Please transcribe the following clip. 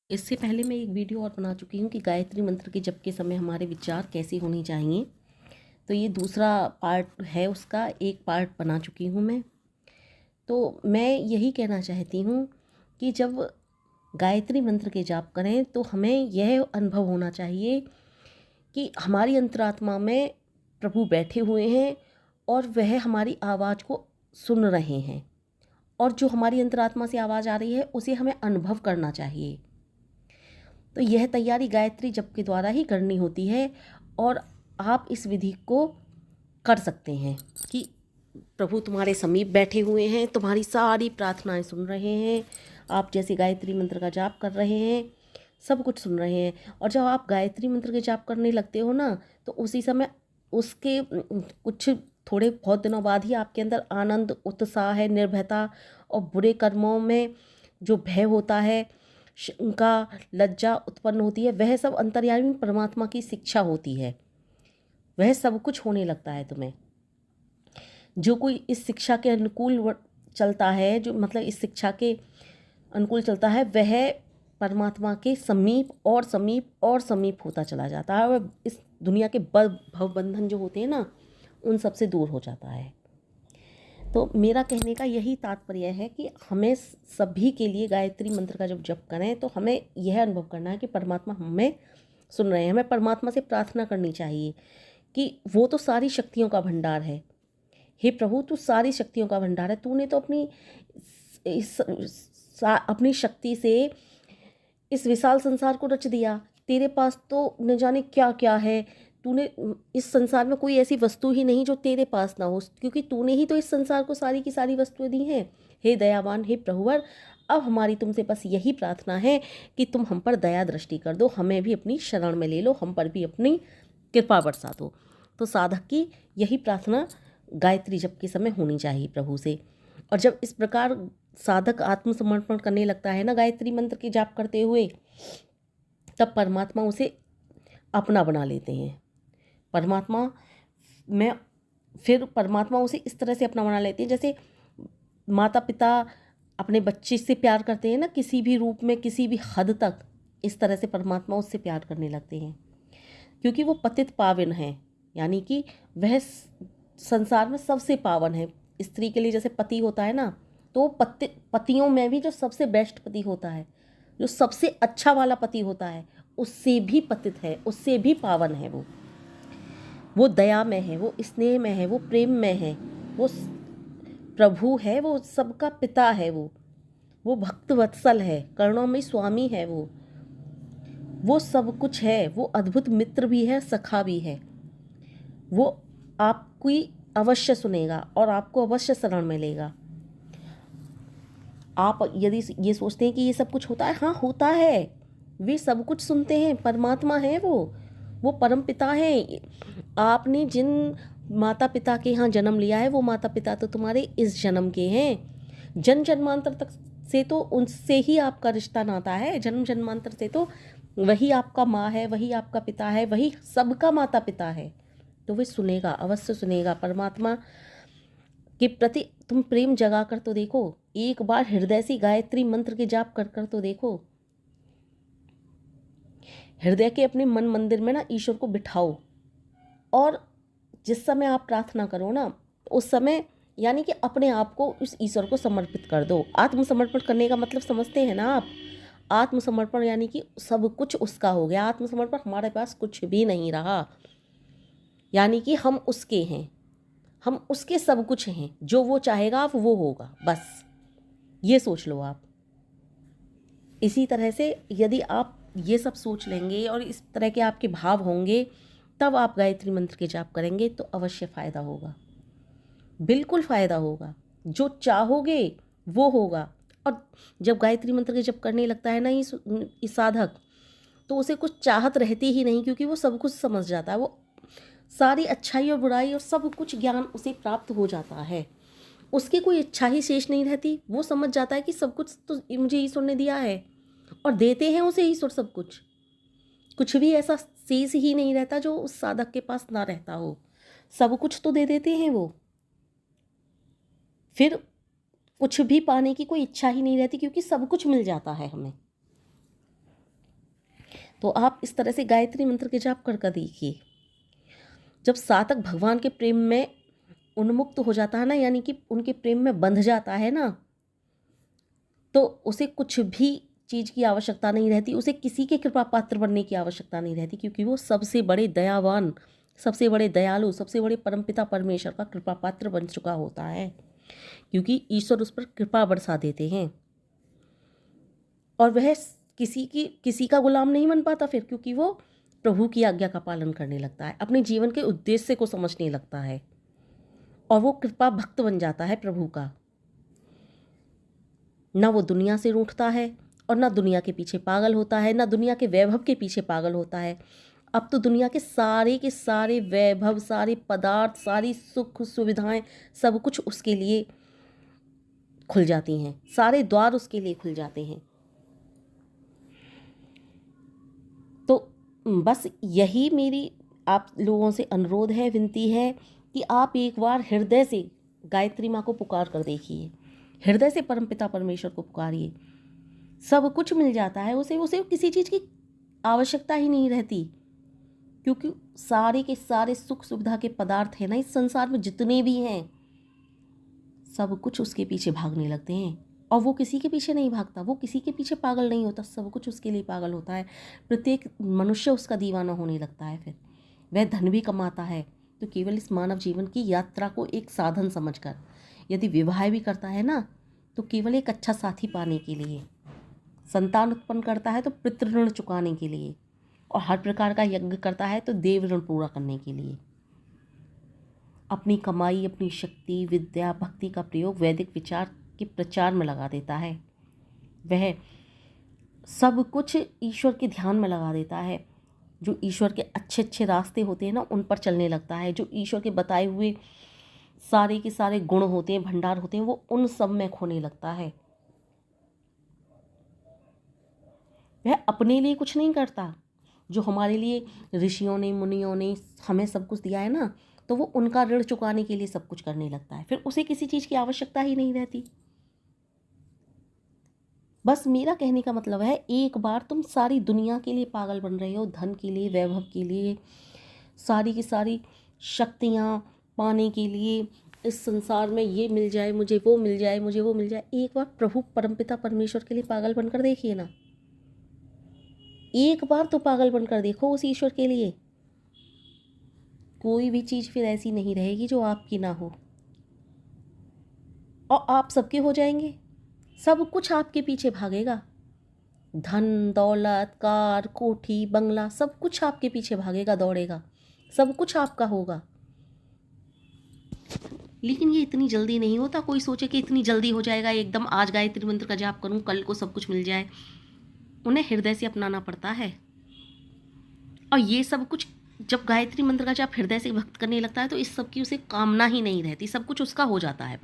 इससे पहले मैं एक वीडियो और बना चुकी हूँ कि गायत्री मंत्र के जप के समय हमारे विचार कैसे होने चाहिए। तो ये दूसरा पार्ट है, उसका एक पार्ट बना चुकी हूँ मैं। तो मैं यही कहना चाहती हूँ कि जब गायत्री मंत्र के जाप करें तो हमें यह अनुभव होना चाहिए कि हमारी अंतरात्मा में प्रभु बैठे हुए हैं और वह हमारी आवाज़ को सुन रहे हैं, और जो हमारी अंतरात्मा से आवाज़ आ रही है उसे हमें अनुभव करना चाहिए। तो यह तैयारी गायत्री जप के द्वारा ही करनी होती है, और आप इस विधि को कर सकते हैं कि प्रभु तुम्हारे समीप बैठे हुए हैं, तुम्हारी सारी प्रार्थनाएं सुन रहे हैं, आप जैसे गायत्री मंत्र का जाप कर रहे हैं सब कुछ सुन रहे हैं। और जब आप गायत्री मंत्र के जाप करने लगते हो ना, तो उसी समय उसके कुछ थोड़े बहुत दिनों बाद ही आपके अंदर आनंद, उत्साह है, निर्भयता और बुरे कर्मों में जो भय होता है, उनका लज्जा उत्पन्न होती है, वह सब अंतर्यामी परमात्मा की शिक्षा होती है। वह सब कुछ होने लगता है तुम्हें। जो कोई इस शिक्षा के अनुकूल चलता है, जो मतलब इस शिक्षा के अनुकूल चलता है, वह परमात्मा के समीप और समीप और समीप होता चला जाता है, और इस दुनिया के भव बंधन जो होते हैं ना, उन सब से दूर हो जाता है। तो मेरा कहने का यही तात्पर्य है कि हमें सभी के लिए गायत्री मंत्र का जब जप करें तो हमें यह अनुभव करना है कि परमात्मा हमें सुन रहे हैं। हमें परमात्मा से प्रार्थना करनी चाहिए कि वो तो सारी शक्तियों का भंडार है। हे प्रभु, तू सारी शक्तियों का भंडार है। तूने तो अपनी शक्ति से इस विशाल संसार को रच दिया। तेरे पास तो न जाने क्या क्या है। तूने इस संसार में कोई ऐसी वस्तु ही नहीं जो तेरे पास ना हो, क्योंकि तूने ही तो इस संसार को सारी की सारी वस्तुएं दी हैं। हे दयावान, हे प्रभुवर, अब हमारी तुमसे बस यही प्रार्थना है कि तुम हम पर दया दृष्टि कर दो, हमें भी अपनी शरण में ले लो, हम पर भी अपनी कृपा बरसा दो। तो साधक की यही प्रार्थना गायत्री जप के समय होनी चाहिए प्रभु से। और जब इस प्रकार साधक आत्मसमर्पण करने लगता है ना गायत्री मंत्र के जाप करते हुए, तब परमात्मा उसे अपना बना लेते हैं। परमात्मा उसे इस तरह से अपना बना लेते हैं जैसे माता पिता अपने बच्चे से प्यार करते हैं ना, किसी भी रूप में, किसी भी हद तक। इस तरह से परमात्मा उससे प्यार करने लगते हैं, क्योंकि वो पतित पावन है, यानी कि वह संसार में सबसे पावन है। स्त्री के लिए जैसे पति होता है ना, तो पतियों में भी जो सबसे बेस्ट पति होता है, जो सबसे अच्छा वाला पति होता है, उससे भी पतित है, उससे भी पावन है। वो दया में है, वो स्नेह में है, वो प्रेम में है, वो प्रभु है, वो सबका पिता है, वो भक्त वत्सल है, करुणामयी स्वामी है, वो सब कुछ है। वो अद्भुत मित्र भी है, सखा भी है। वो आपकी अवश्य सुनेगा और आपको अवश्य शरण में लेगा। आप यदि ये सोचते हैं कि ये सब कुछ होता है, हाँ होता है। वे सब कुछ सुनते हैं, परमात्मा है वो परम पिता है। आपने जिन माता पिता के यहाँ जन्म लिया है, वो माता पिता तो तुम्हारे इस जन्म के हैं। जन्म जन्मांतर तक से तो उनसे ही आपका रिश्ता नाता है। जन्म जन्मांतर से तो वही आपका माँ है, वही आपका पिता है, वही सबका माता पिता है। तो वे सुनेगा, अवश्य सुनेगा। परमात्मा के प्रति तुम प्रेम जगा कर तो देखो, एक बार हृदय से गायत्री मंत्र के जाप कर कर तो देखो। हृदय के अपने मन मंदिर में ना ईश्वर को बिठाओ, और जिस समय आप प्रार्थना करो ना, उस समय यानी कि अपने आप को उस ईश्वर को समर्पित कर दो। आत्मसमर्पण करने का मतलब समझते हैं ना आप? आत्मसमर्पण यानी कि सब कुछ उसका हो गया। आत्मसमर्पण, हमारे पास कुछ भी नहीं रहा, यानी कि हम उसके हैं, हम उसके सब कुछ हैं। जो वो चाहेगा आप वो होगा, बस ये सोच लो आप। इसी तरह से यदि आप ये सब सोच लेंगे और इस तरह के आपके भाव होंगे, तब आप गायत्री मंत्र के जाप करेंगे तो अवश्य फ़ायदा होगा, बिल्कुल फ़ायदा होगा। जो चाहोगे वो होगा। और जब गायत्री मंत्र के जप करने लगता है ना ये साधक, तो उसे कुछ चाहत रहती ही नहीं, क्योंकि वो सब कुछ समझ जाता है। वो सारी अच्छाई और बुराई और सब कुछ ज्ञान उसे प्राप्त हो जाता है। उसकी कोई इच्छा ही शेष नहीं रहती। वो समझ जाता है कि सब कुछ तो मुझे ईश्वर ने दिया है, और देते हैं उसे ईश्वर सब कुछ। कुछ भी ऐसा शेष ही नहीं रहता जो उस साधक के पास ना रहता हो। सब कुछ तो दे देते हैं वो। फिर कुछ भी पाने की कोई इच्छा ही नहीं रहती, क्योंकि सब कुछ मिल जाता है हमें। तो आप इस तरह से गायत्री मंत्र के जाप कर देखिए। जब साधक भगवान के प्रेम में उन्मुक्त हो जाता है ना, यानी कि उनके प्रेम में बंध जाता है ना, तो उसे कुछ भी चीज़ की आवश्यकता नहीं रहती, उसे किसी के कृपा पात्र बनने की आवश्यकता नहीं रहती, क्योंकि वो सबसे बड़े दयावान, सबसे बड़े दयालु, सबसे बड़े परमपिता परमेश्वर का कृपा पात्र बन चुका होता है, क्योंकि ईश्वर उस पर कृपा बरसा देते हैं। और वह किसी का गुलाम नहीं बन पाता फिर, क्योंकि वो प्रभु की आज्ञा का पालन करने लगता है, अपने जीवन के उद्देश्य को समझने लगता है, और वो कृपा भक्त बन जाता है प्रभु का। ना वो दुनिया से रूठता है और ना दुनिया के पीछे पागल होता है, ना दुनिया के वैभव के पीछे पागल होता है। अब तो दुनिया के सारे वैभव, सारे पदार्थ, सारी सुख सुविधाएं, सब कुछ उसके लिए खुल जाती हैं, सारे द्वार उसके लिए खुल जाते हैं। तो बस यही मेरी आप लोगों से अनुरोध है, विनती है कि आप एक बार हृदय से गायत्री माँ को पुकार कर देखिए, हृदय से परमपिता परमेश्वर को पुकारिए। सब कुछ मिल जाता है उसे किसी चीज़ की आवश्यकता ही नहीं रहती, क्योंकि सारे के सारे सुख सुविधा के पदार्थ हैं ना इस संसार में, जितने भी हैं सब कुछ उसके पीछे भागने लगते हैं। और वो किसी के पीछे नहीं भागता, वो किसी के पीछे पागल नहीं होता, सब कुछ उसके लिए पागल होता है। प्रत्येक मनुष्य उसका दीवाना होने लगता है। फिर वह धन भी कमाता है तो केवल इस मानव जीवन की यात्रा को एक साधन समझकर, यदि विवाह भी करता है ना तो केवल एक अच्छा साथी पाने के लिए, संतान उत्पन्न करता है तो पितृ ऋण चुकाने के लिए, और हर प्रकार का यज्ञ करता है तो देव ऋण पूरा करने के लिए। अपनी कमाई, अपनी शक्ति, विद्या, भक्ति का प्रयोग वैदिक विचार के प्रचार में लगा देता है। वह सब कुछ ईश्वर के ध्यान में लगा देता है। जो ईश्वर के अच्छे अच्छे रास्ते होते हैं ना उन पर चलने लगता है। जो ईश्वर के बताए हुए सारे के सारे गुण होते हैं, भंडार होते हैं, वो उन सब में खोने लगता है। वह अपने लिए कुछ नहीं करता। जो हमारे लिए ऋषियों ने, मुनियों ने हमें सब कुछ दिया है ना, तो वो उनका ऋण चुकाने के लिए सब कुछ करने लगता है। फिर उसे किसी चीज़ की आवश्यकता ही नहीं रहती। बस मेरा कहने का मतलब है, एक बार तुम सारी दुनिया के लिए पागल बन रहे हो, धन के लिए, वैभव के लिए, सारी की सारी शक्तियाँ पाने के लिए, इस संसार में ये मिल जाए मुझे, वो मिल जाए मुझे, वो मिल जाए। एक बार प्रभु परमपिता परमेश्वर के लिए पागल बनकर देखिए ना, एक बार तो पागल बनकर देखो उस ईश्वर के लिए। कोई भी चीज़ फिर ऐसी नहीं रहेगी जो आपकी ना हो, और आप सबके हो जाएंगे। सब कुछ आपके पीछे भागेगा, धन दौलत, कार, कोठी, बंगला, सब कुछ आपके पीछे भागेगा, दौड़ेगा, सब कुछ आपका होगा। लेकिन ये इतनी जल्दी नहीं होता। कोई सोचे कि इतनी जल्दी हो जाएगा, एकदम आज गायत्री मंत्र का जाप करूं कल को सब कुछ मिल जाए। उन्हें हृदय से अपनाना पड़ता है। और ये सब कुछ जब गायत्री मंत्र का जाप हृदय से भक्त करने लगता है तो इस सब की उसे कामना ही नहीं रहती, सब कुछ उसका हो जाता है।